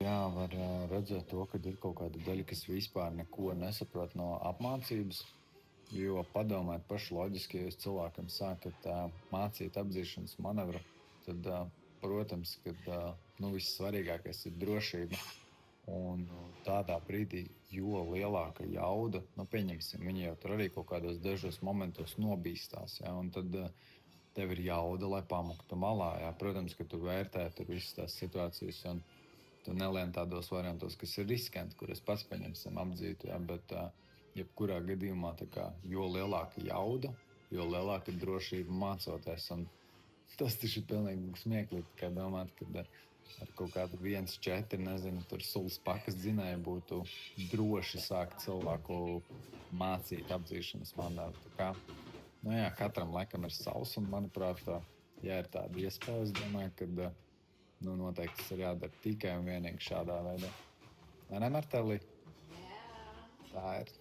Jā, var redzēt to, ka ir kaut kāda daļa, kas vispār neko nesaprot no apmācības. Jo padomāt paši loģiski, ja jūs cilvēkam sākat mācīt apzīšanas manevru, tad, protams, ka vissvarīgākais ir drošība. Un tādā brīdī, jo lielāka jauda, pieņemsim, viņi jau tur arī kaut kādos dažos momentos nobīstās. Ja, un tad tev ir jauda, lai pamuktu malā. Ja. Protams, ka tu vērtē tur visas tās situācijas, un tu nelien tādos variantos, kas ir riskanti, kurus pats paņemsim apdzītu. Ja, bet jebkurā gadījumā, jo lielāka jauda, jo lielāka drošība mācoties. Un tas taču ir pilnīgi smieklīgi, kā domāt, ka ar kaut kādu 1,4, nezinu, tur sulas pakas dzinēju būtu droši sākt cilvēku mācīt apdzīšanas manevru. Jā, katram laikam ir savs, un manuprāt, ja ir tāda iespēja, es domāju, ka noteikti tas ir jādara tikai un vienīgi šādā veidā. Vai ne, Martelī? Jā. Tā ir.